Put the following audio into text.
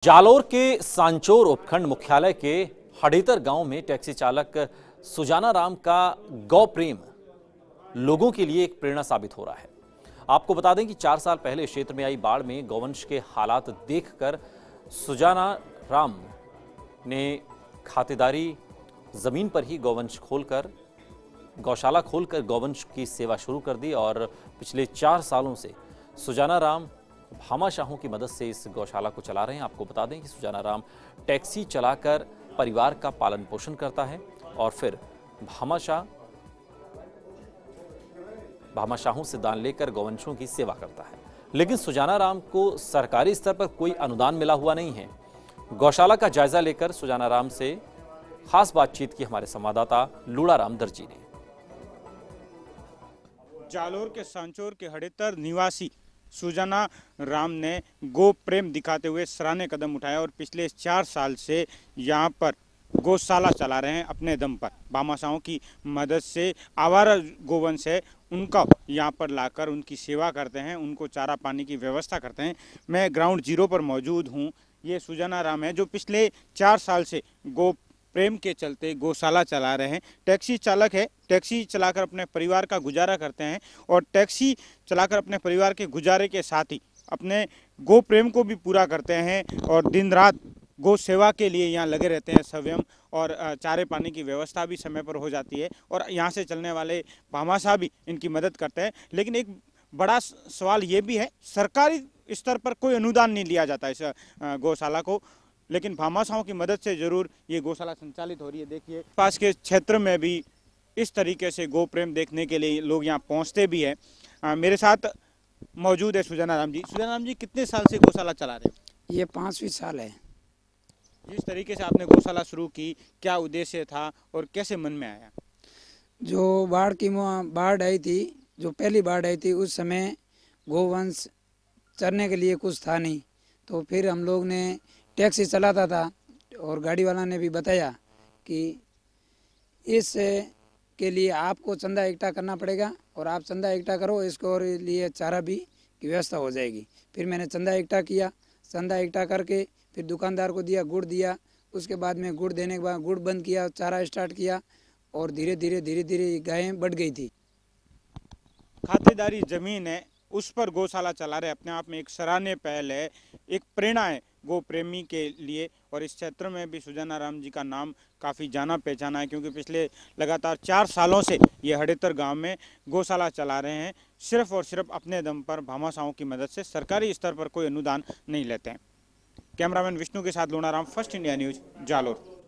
जालोर के सांचौर उपखंड मुख्यालय के हडेतर गांव में टैक्सी चालक सुजाना राम का गौ प्रेम लोगों के लिए एक प्रेरणा साबित हो रहा है। आपको बता दें कि 4 साल पहले क्षेत्र में आई बाढ़ में गौवंश के हालात देखकर सुजाना राम ने खातेदारी जमीन पर ही गौशाला खोलकर गौवंश की सेवा शुरू कर दी और पिछले 4 सालों से सुजाना राम भामाशाहों की मदद से इस गौशाला को चला रहे हैं। आपको बता दें कि सुजाना राम टैक्सी चलाकर परिवार का पालन पोषण करता है और फिर भामाशाहों से दान लेकर गौवंशों की सेवा करता है। लेकिन सुजाना राम को सरकारी स्तर पर कोई अनुदान मिला हुआ नहीं है। गौशाला का जायजा लेकर सुजाना राम से खास बातचीत की हमारे संवाददाता लूड़ाराम दर्जी ने। जालोर के सांचौर के हडेतर निवासी सुजाना राम ने गो प्रेम दिखाते हुए सराहनीय कदम उठाया और पिछले 4 साल से यहाँ पर गौशाला चला रहे हैं अपने दम पर। भामाशाहों की मदद से आवारा गोवंश है उनका यहाँ पर लाकर उनकी सेवा करते हैं, उनको चारा पानी की व्यवस्था करते हैं। मैं ग्राउंड जीरो पर मौजूद हूँ। ये सुजाना राम है जो पिछले 4 साल से गो प्रेम के चलते गौशाला चला रहे हैं। टैक्सी चालक है, टैक्सी चलाकर अपने परिवार का गुजारा करते हैं और टैक्सी चलाकर अपने परिवार के गुजारे के साथ ही अपने गो प्रेम को भी पूरा करते हैं और दिन रात गौ सेवा के लिए यहाँ लगे रहते हैं स्वयं। और चारे पानी की व्यवस्था भी समय पर हो जाती है और यहाँ से चलने वाले भामाशाह भी इनकी मदद करते हैं। लेकिन एक बड़ा सवाल ये भी है, सरकारी स्तर पर कोई अनुदान नहीं लिया जाता इस गौशाला को, लेकिन भामाशाहों की मदद से जरूर ये गौशाला संचालित हो रही है। देखिए पास के क्षेत्र में भी इस तरीके से गो प्रेम देखने के लिए लोग यहाँ पहुँचते भी हैं। मेरे साथ मौजूद है सुजाना राम जी। सुजाना राम जी, कितने साल से गौशाला चला रहे हैं? ये 5वीं साल है। जिस तरीके से आपने गौशाला शुरू की, क्या उद्देश्य था और कैसे मन में आया? जो बाढ़ आई थी, जो पहली बाढ़ आई थी, उस समय गोवंश चरने के लिए कुछ था नहीं, तो फिर हम लोग ने टैक्सी चलाता था और गाड़ी वाला ने भी बताया कि इस के लिए आपको चंदा इकट्ठा करना पड़ेगा और आप चंदा इकट्ठा करो, इसको और लिए चारा भी की व्यवस्था हो जाएगी। फिर मैंने चंदा इकट्ठा किया, चंदा इकट्ठा करके फिर दुकानदार को दिया, गुड़ दिया। उसके बाद में गुड़ देने के बाद गुड़ बंद किया, चारा स्टार्ट किया और धीरे धीरे गायें बढ़ गई थी। खातेदारी जमीन है, उस पर गौशाला चला रहे, अपने आप में एक सराहनीय पहल है, एक प्रेरणा है गो प्रेमी के लिए। और इस क्षेत्र में भी सुजाना राम जी का नाम काफ़ी जाना पहचाना है, क्योंकि पिछले लगातार 4 सालों से ये हडेतर गांव में गौशाला चला रहे हैं, सिर्फ और सिर्फ अपने दम पर, भामाशाहों की मदद से। सरकारी स्तर पर कोई अनुदान नहीं लेते हैं। कैमरामैन विष्णु के साथ लूड़ाराम, फर्स्ट इंडिया न्यूज़, जालोर।